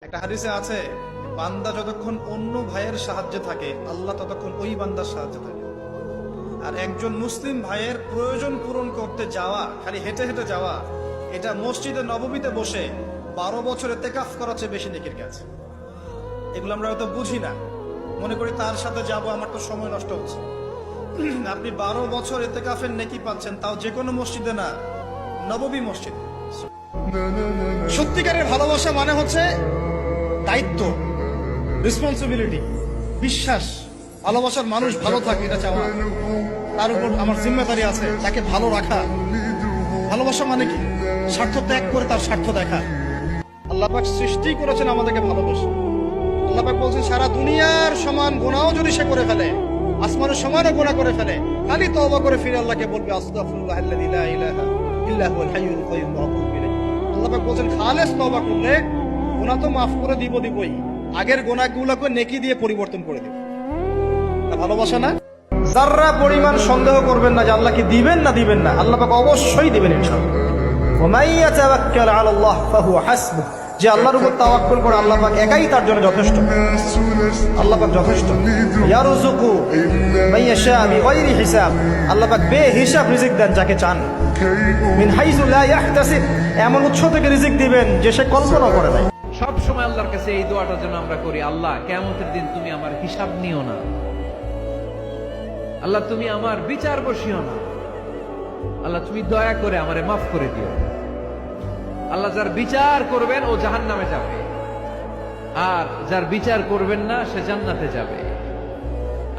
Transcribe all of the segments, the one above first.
একটা হাদিসে আছে, বান্দা যতক্ষণ অন্য ভাইয়ের সাহায্যে থাকে আল্লাহ ততক্ষণ ওই বান্দার সাহায্যে থাকে। আর একজন মুসলিম ভাইয়ের প্রয়োজন পূরণ করতে যাওয়া, খালি হেঁটে হেঁটে যাওয়া, এটা মসজিদে নববীতে বসে 12 বছর ইতিকাফ করার চেয়ে বেশি নেকির কাজ। এগুলো আমরা হয়তো বুঝি না, মনে করি তার সাথে যাব, আমার তো সময় নষ্ট হচ্ছে। আপনি 12 বছর ইতিকাফের নেকি পাচ্ছেন, তাও যে কোনো মসজিদে না, নববী মসজিদ। সত্যিকারের ভালোবাসা মানে হচ্ছে দায়িত্ব, রেসপন্সিবিলিটি, বিশ্বাস, ভালোবাসার মানুষ ভালো থাকে এটা চাওয়া, তার উপর আমার জিম্মেদারি আছে তাকে ভালো রাখা। ভালোবাসা মানে কি? স্বার্থ ত্যাগ করে তার স্বার্থ দেখা। আল্লাহ পাক সৃষ্টি করেছেন আমাদেরকে ভালোবাসা। আল্লাহ পাক বলছেন সারা দুনিয়ার সমান গুনাহও যদি সে করে ফেলে, আসমানের সমানও গুনাহ করে ফেলে, খালি তওবা করে ফিরে আল্লাহকে বলবে আস্তাগফিরুল্লাহাল্লাযী লা ইলাহা ইল্লা হুয়াল হাইয়ুল কাইয়্যুম ওয়া আতুবু ইলাইহি। আল্লাহ পাক বলছেন খালেস তওবা করলে গুনাহ তো মাফ করে দিবই, আগের গুনাহগুলোকে নেকি দিয়ে পরিবর্তন করে দেব। ভালোবাসা না? যারা পরিমাণ সন্দেহ করবেন না যে আল্লাহ কি দিবেন না দিবেন না, আল্লাহ পাক অবশ্যই দিবেন ইনশাআল্লাহ। ওয়া মান ইয়াতাওয়াক্কাল আলাল্লাহ ফাহুয়া হাসবুহ, যে আল্লাহর উপর তাওয়াক্কুল করে আল্লাহ পাক একাই তার জন্য যথেষ্ট। আল্লাহ পাক যথেষ্ট। ইয়ারযুকু মান ইয়াশা বিগাইরি হিসাব, আল্লাহ পাক বেহিসাব রিজিক দেন যাকে চান। মিন হাইযু লা ইয়াহতাসিব, এমন উৎস থেকে রিজিক দিবেন যে সে কল্পনা করে নাই। সব সময় আল্লাহর কাছে এই দোয়াটা যেন আমরা করি, আল্লাহ কিয়ামতের দিন তুমি আমার হিসাব নিও না, আল্লাহ তুমি আমার বিচার বসিও না, আল্লাহ তুমি দয়া করে আমারে মাফ করে দিও। আল্লাহ যার বিচার করবেন ও জাহান্নামে যাবে, আর যার বিচার করবেন না সে জান্নাতে যাবে।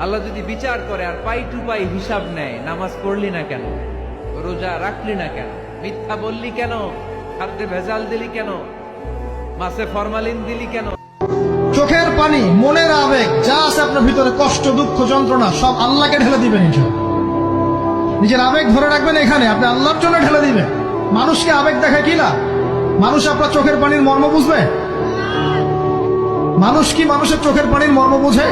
আল্লাহ যদি বিচার করে আর পাই টু পাই হিসাব নেয়, নামাজ পড়লি না কেন, রোজা রাখলি না কেন, মিথ্যা বললি কেন, খাদ্যে ভেজাল দিলি কেন, মাছে ফরমালিন দিলি কেন, চোখের পানি, মনের আবেগ, যা আছে আপনার ভিতরে, কষ্ট, দুঃখ, যন্ত্রণা, সব আল্লাহকে ঢেলে দিবেন। নিজের আবেগ ধরে রাখবেন এখানে, আপনি আল্লাহর জন্য ঢেলে দিবেন। মানুষকে আবেগ দেখে কি লাভ? মানুষ আপনার চোখের পানির মর্ম বুঝবে? মানুষ কি মানুষের চোখের পানির মর্ম বুঝে?